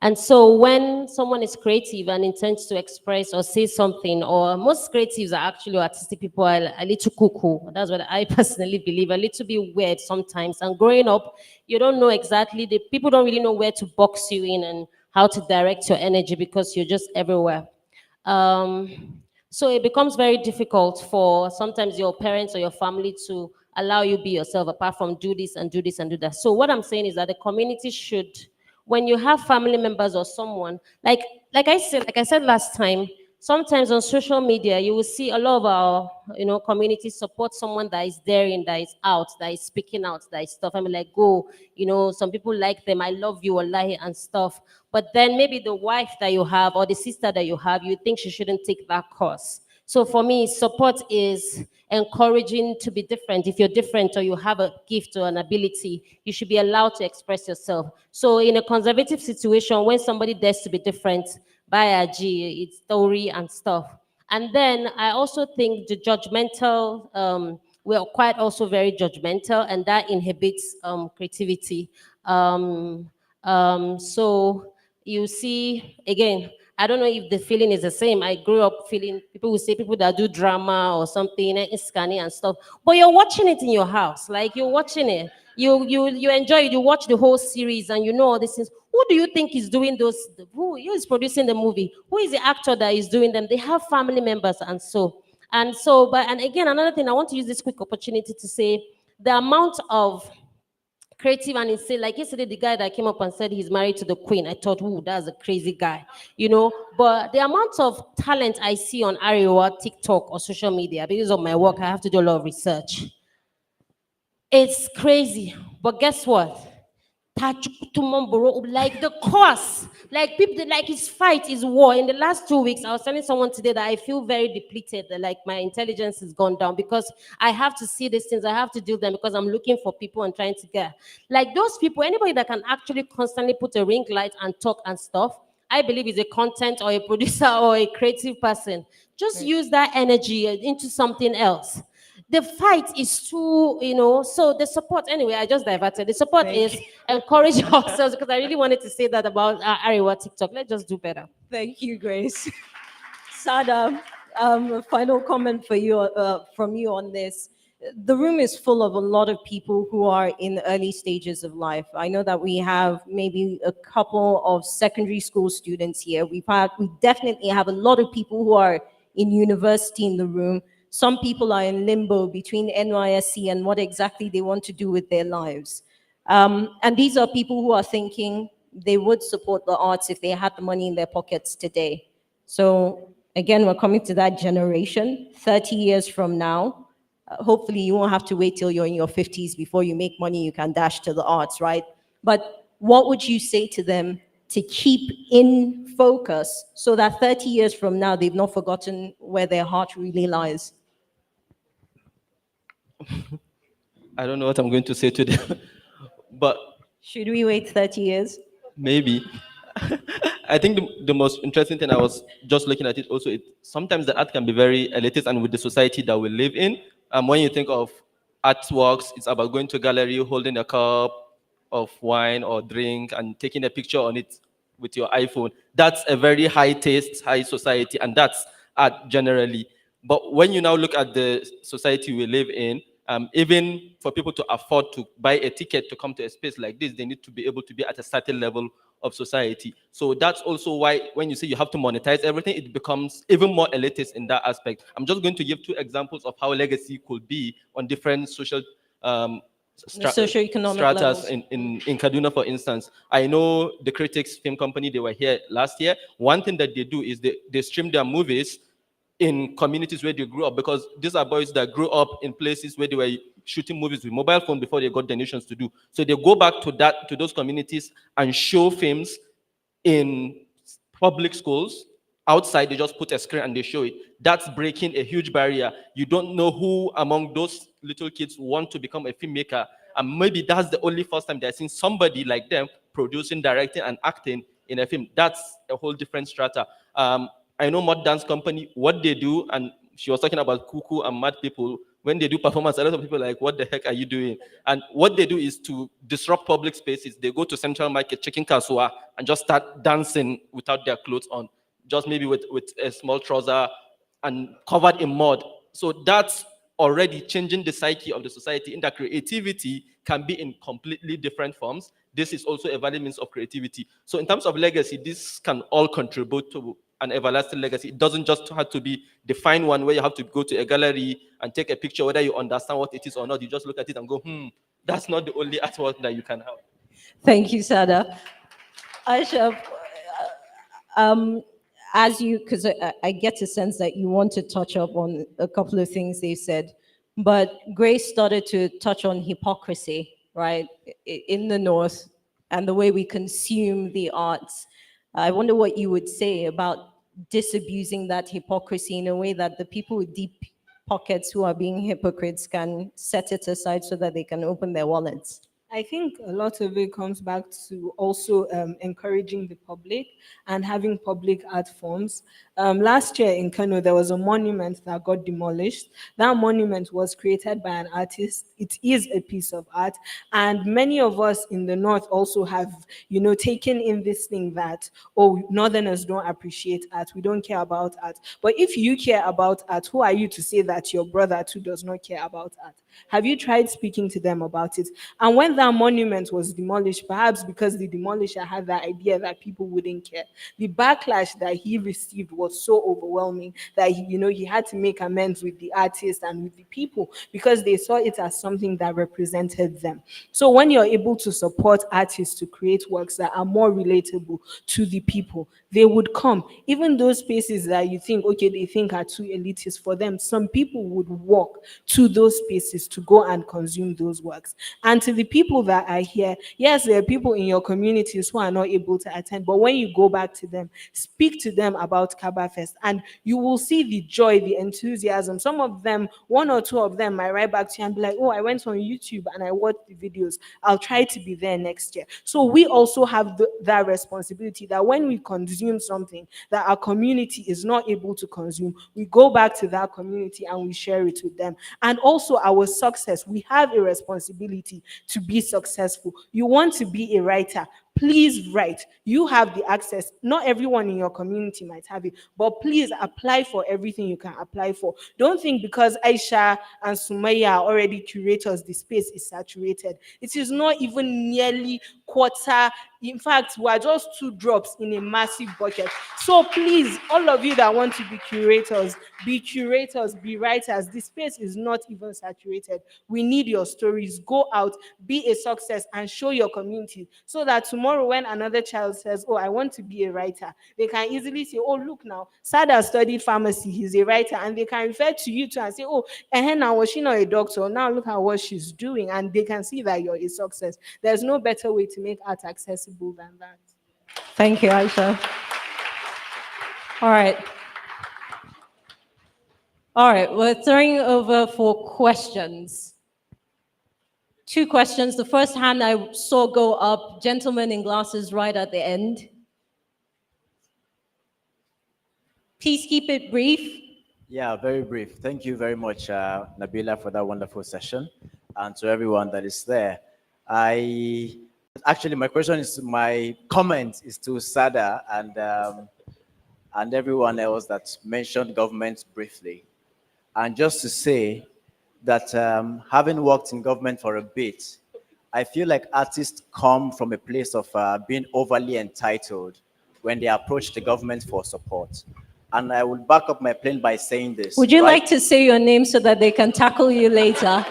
And so when someone is creative and intends to express or say something, or most creatives are actually artistic people are a little cuckoo. That's what I personally believe, a little bit weird sometimes. And growing up, you don't know exactly, the people don't really know where to box you in and how to direct your energy because you're just everywhere. So it becomes very difficult for sometimes your parents or your family to allow you be yourself apart from do this and do this and do that. So what I'm saying is that the community should, when you have family members or someone, like I said last time, sometimes on social media you will see a lot of our community support someone that is daring, that is out, that is speaking out, that is stuff. I'm like, go, some people like them, I love you, wallahi, and stuff. But then maybe the wife that you have or the sister that you have, you think she shouldn't take that course. So for me, support is encouraging to be different. If you're different or you have a gift or an ability, you should be allowed to express yourself. So in a conservative situation, when somebody dares to be different, by a G, it's story and stuff. And then I also think the judgmental, we're quite also very judgmental, and that inhibits creativity. So you see, again, I don't know if the feeling is the same. I grew up feeling, people will say people that do drama or something, scanning and stuff, but you're watching it in your house, like you're watching it. You enjoy it, you watch the whole series and you know all these things. Who do you think is doing those? Who is producing the movie? Who is the actor that is doing them? They have family members and again, another thing, I want to use this quick opportunity to say the amount of creative and insane. Like yesterday, the guy that came up and said he's married to the queen. I thought, ooh, that's a crazy guy, But the amount of talent I see on Ariwa, TikTok, or social media, because of my work, I have to do a lot of research. It's crazy. But guess what? Like the course, like people, like his fight, his war. In the last 2 weeks, I was telling someone today that I feel very depleted, that like my intelligence has gone down because I have to see these things, I have to do them because I'm looking for people and trying to get like those people. Anybody that can actually constantly put a ring light and talk and stuff, I believe is a content or a producer or a creative person. Just use that energy into something else. The fight is too, so the support, anyway, I just diverted. The support Thank is you. encourage ourselves because I really wanted to say that about Ariwa TikTok. Let's just do better. Thank you, Grace. Sada, a final comment for you from you on this. The room is full of a lot of people who are in early stages of life. I know that we have maybe a couple of secondary school students here. We definitely have a lot of people who are in university in the room. Some people are in limbo between NYSC and what exactly they want to do with their lives. And these are people who are thinking they would support the arts if they had the money in their pockets today. So again, we're coming to that generation, 30 years from now. Hopefully you won't have to wait till you're in your 50s before you make money, you can dash to the arts, right? But what would you say to them to keep in focus so that 30 years from now, they've not forgotten where their heart really lies? I don't know what I'm going to say to them, but Should we wait 30 years? maybe. I think the most interesting thing, I was just looking at it also, sometimes the art can be very elitist and with the society that we live in. When you think of artworks, it's about going to a gallery, holding a cup of wine or drink and taking a picture on it with your iPhone. That's a very high taste, high society, and that's art generally. But when you now look at the society we live in, even for people to afford to buy a ticket to come to a space like this, they need to be able to be at a certain level of society. So that's also why when you say you have to monetize everything, it becomes even more elitist in that aspect. I'm just going to give two examples of how legacy could be on different social Socioeconomic stratas levels. in Kaduna, for instance. I know the Critics Film Company, they were here last year. One thing that they do is they stream their movies in communities where they grew up, because these are boys that grew up in places where they were shooting movies with mobile phone before they got donations to do. So they go back to those communities and show films in public schools. Outside, they just put a screen and they show it. That's breaking a huge barrier. You don't know who among those little kids want to become a filmmaker And maybe that's the only first time they're seeing somebody like them producing, directing, and acting in a film. That's a whole different strata. I know Mod Dance Company, what they do, and she was talking about cuckoo and mad people. When they do performance, a lot of people are like, what the heck are you doing? And what they do is to disrupt public spaces. They go to Central Market, chicken kasua, and just start dancing without their clothes on, just maybe with a small trouser and covered in mud. So that's already changing the psyche of the society, in that creativity can be in completely different forms. This is also a valid means of creativity. So in terms of legacy, this can all contribute to an everlasting legacy. It doesn't just have to be the fine one where you have to go to a gallery and take a picture, whether you understand what it is or not. You just look at it and go, that's not the only artwork that you can have. Thank you, Sada. Aisha, as you, because I get a sense that you want to touch up on a couple of things they said, but Grace started to touch on hypocrisy, right, in the North and the way we consume the arts. I wonder what you would say about disabusing that hypocrisy in a way that the people with deep pockets who are being hypocrites can set it aside so that they can open their wallets. I think a lot of it comes back to also encouraging the public and having public art forms. Last year in Kano, there was a monument that got demolished. That monument was created by an artist. It is a piece of art. And many of us in the North also have, taken in this thing that, oh, Northerners don't appreciate art. We don't care about art. But if you care about art, who are you to say that your brother too does not care about art? Have you tried speaking to them about it? And when that monument was demolished, perhaps because the demolisher had the idea that people wouldn't care, the backlash that he received was so overwhelming that he had to make amends with the artist and with the people because they saw it as something that represented them. So when you're able to support artists to create works that are more relatable to the people, they would come. Even those spaces that you think, okay, they think are too elitist for them, some people would walk to those spaces to go and consume those works. And to the people that are here, yes, there are people in your communities who are not able to attend, but when you go back to them, speak to them about Kabafest, and you will see the joy, the enthusiasm. Some of them, one or two of them, might write back to you and be like, oh, I went on YouTube and I watched the videos. I'll try to be there next year. So we also have that responsibility that when we consume something that our community is not able to consume, we go back to that community and we share it with them. And also our success, we have a responsibility to be successful. You want to be a writer, please write. You have the access. Not everyone in your community might have it, but please apply for everything you can apply for. Don't think because Aisha and Sumaya are already curators, the space is saturated. It is not even nearly quarter. In fact, we are just 2 drops in a massive bucket. So please, all of you that want to be curators, be writers. The space is not even saturated. We need your stories. Go out, be a success, and show your community so that tomorrow when another child says, oh, I want to be a writer, they can easily say, oh, look now, Sada studied pharmacy, he's a writer, and they can refer to you too and say, oh, now was she not a doctor? Now look at what she's doing, and they can see that you're a success. There's no better way to make art accessible than that. Thank you, Aisha. All right. All right, we're throwing over for questions. 2 questions. The first hand I saw go up, gentleman in glasses right at the end. Please keep it brief. Yeah, very brief. Thank you very much, Nabila, for that wonderful session, and to everyone that is there. My comment is to Sada and everyone else that mentioned government briefly, and just to say that having worked in government for a bit, I feel like artists come from a place of being overly entitled when they approach the government for support. And I will back up my plane by saying this. Would you like to say your name so that they can tackle you later?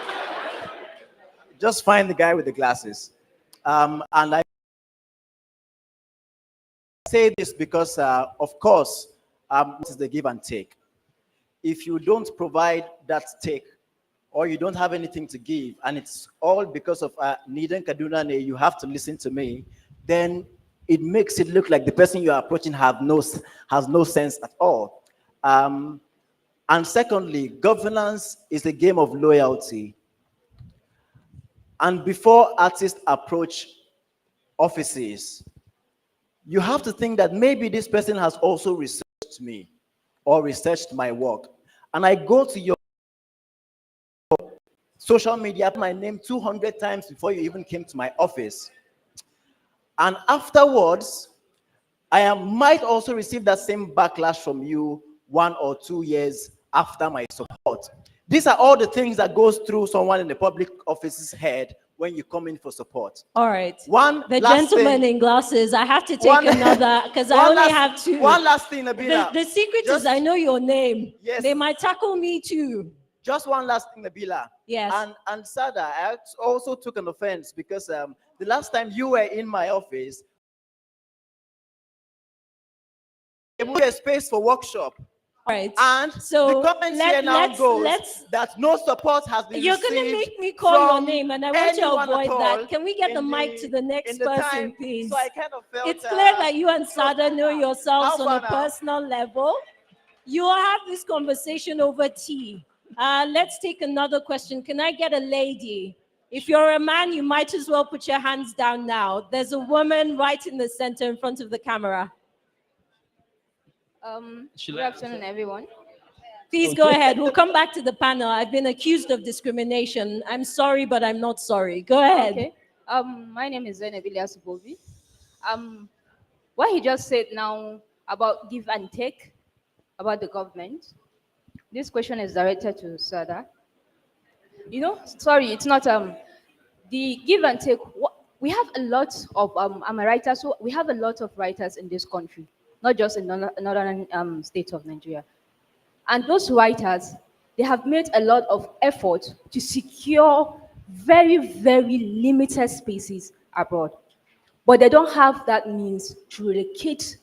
Just find the guy with the glasses. And I say this because, of course, it is the give and take. If you don't provide that take, or you don't have anything to give, and it's all because of Nidan Kaduna, you have to listen to me, then it makes it look like the person you are approaching has no sense at all. And secondly, governance is a game of loyalty. And before artists approach offices, you have to think that maybe this person has also researched me or researched my work. And I go to your social media, my name 200 times before you even came to my office. And afterwards, might also receive that same backlash from you 1 or 2 years after my support. These are all the things that goes through someone in the public office's head when you come in for support. All right. The gentleman in glasses, I have to take another because I only have two. One last thing, Nabila. The secret is I know your name. Yes. They might tackle me too. Just one last thing, Nabila. Yes. And Sada, I also took an offense because the last time you were in my office, we put a space for workshop. Right. And so the comments here now goes that no support has been You're received. You're going to make me call your name, and I want to avoid that. Can we get the mic to the next person, please? So I kind of felt it's clear that you and Sada know yourselves on a personal level. You all have this conversation over tea. Let's take another question. Can I get a lady? If you're a man, you might as well put your hands down now. There's a woman right in the center in front of the camera. Good afternoon, everyone. Please go ahead. We'll come back to the panel. I've been accused of discrimination. I'm sorry, but I'm not sorry. Go ahead. Okay. My name is Nabilah Usman. What he just said now about give and take, about the government, this question is directed to Sada. You know, sorry, it's not the give and take. We have a lot of I'm a writer, so we have a lot of writers in this country, not just in northern states of Nigeria. And those writers, they have made a lot of effort to secure very, very limited spaces abroad. But they don't have that means to relocate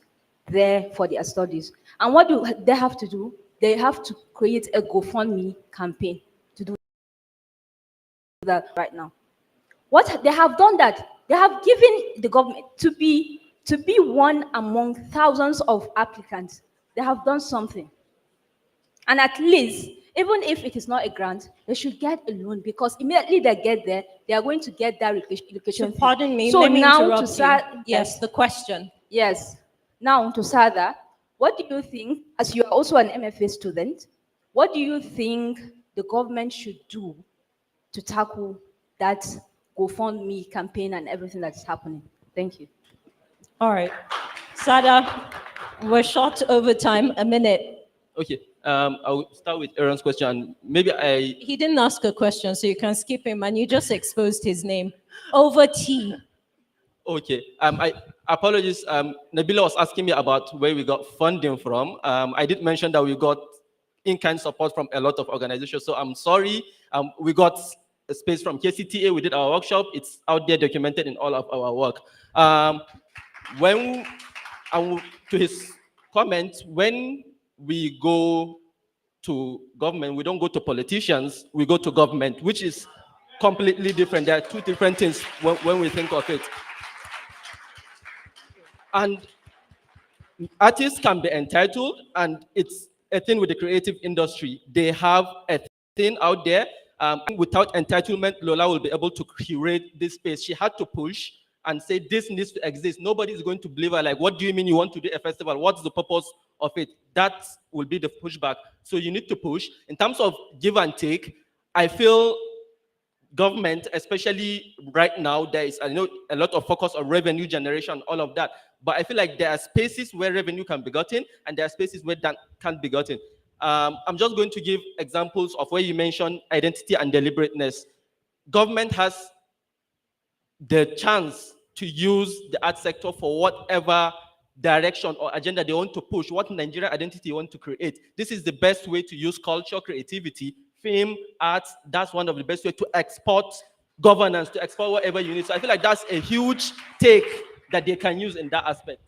there for their studies. And what do they have to do? They have to create a GoFundMe campaign to do that right now. What they have done that, they have given the government to be one among thousands of applicants. They have done something. And at least, even if it is not a grant, they should get a loan because immediately they get there, they are going to get that education. So pardon me, so let me now interrupt to you. Yes, the question. Yes. Now to Sada, what do you think, as you are also an MFA student, what do you think the government should do to tackle that GoFundMe campaign and everything that's happening? Thank you. All right. Sada, we're short over time, a minute. Okay. I'll start with Aaron's question. And maybe He didn't ask a question, so you can skip him, and you just exposed his name. Over tea. Okay. I apologies. Nabila was asking me about where we got funding from. I did mention that we got in-kind support from a lot of organizations. So I'm sorry. We got a space from KCTA. We did our workshop. It's out there documented in all of our work. To his comment, when we go to government, we don't go to politicians, we go to government, which is completely different. There are two different things when we think of it. And artists can be entitled, and it's a thing with the creative industry. They have a thing out there. Without entitlement, Lola will be able to curate this space. She had to push and say this needs to exist. Nobody is going to believe her. Like, what do you mean you want to do a festival? What's the purpose of it? That will be the pushback. So you need to push. In terms of give and take, I feel government, especially right now, there is a lot of focus on revenue generation, all of that. But I feel like there are spaces where revenue can be gotten, and there are spaces where that can't be gotten. I'm just going to give examples of where you mentioned identity and deliberateness. Government has the chance to use the art sector for whatever direction or agenda they want to push, what Nigerian identity they want to create. This is the best way to use culture, creativity, film, arts. That's one of the best ways to export governance, to export whatever you need. So I feel like that's a huge take that they can use in that aspect.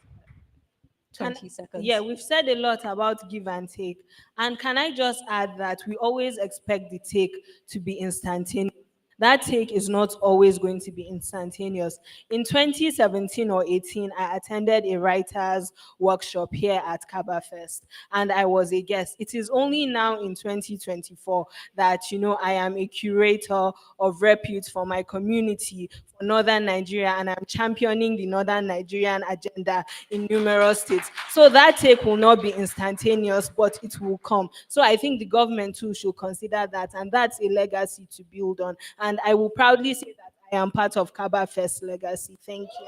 20 seconds. Yeah, we've said a lot about give and take. And can I just add that we always expect the take to be instantaneous. That take is not always going to be instantaneous. In 2017 or 18, I attended a writer's workshop here at Kabafest, and I was a guest. It is only now in 2024 that, I am a curator of repute for my community for Northern Nigeria, and I'm championing the Northern Nigerian agenda in numerous states. So that take will not be instantaneous, but it will come. So I think the government too should consider that, and that's a legacy to build on. And I will proudly say that I am part of Kabafest legacy. Thank you.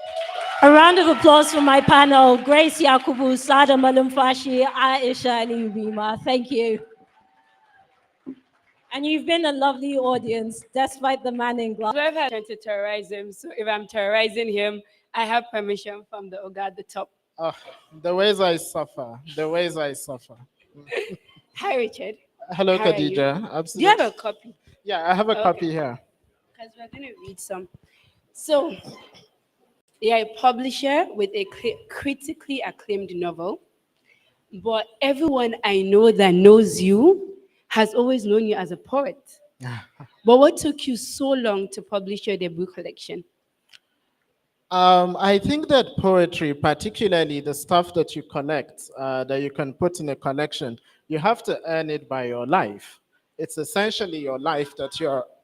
A round of applause for my panel, Grace Yakubu, Sada Malumfashi, Aisha Aliyu-Bima. Thank you. And you've been a lovely audience, despite the man in glass. I've had trying to terrorize him, so if I'm terrorizing him, I have permission from the Oga at the top. Oh, the ways I suffer, the ways I suffer. Hi, Richard. Hello, How are Khadija. you? Absolutely. Do you have a copy? Yeah, I have a copy here. Because we're going to read some. So, you're a publisher with a critically acclaimed novel, but everyone I know that knows you has always known you as a poet. But what took you so long to publish your debut collection? I think that poetry, particularly the stuff that you collect, that you can put in a collection, you have to earn it by your life. It's essentially your life that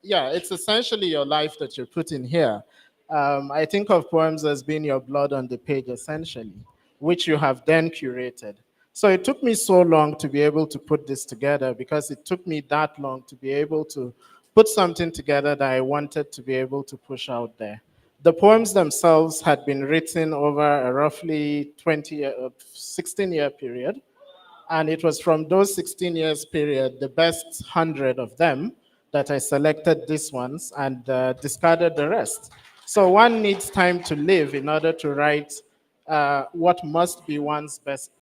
it's essentially your life that you're putting here. I think of poems as being your blood on the page, essentially, which you have then curated. So it took me so long to be able to put this together, because it took me that long to be able to put something together that I wanted to be able to push out there. The poems themselves had been written over a roughly 16-year period. And it was from those 16 years period, the best 100 of them, that I selected these ones and discarded the rest. So one needs time to live in order to write what must be one's best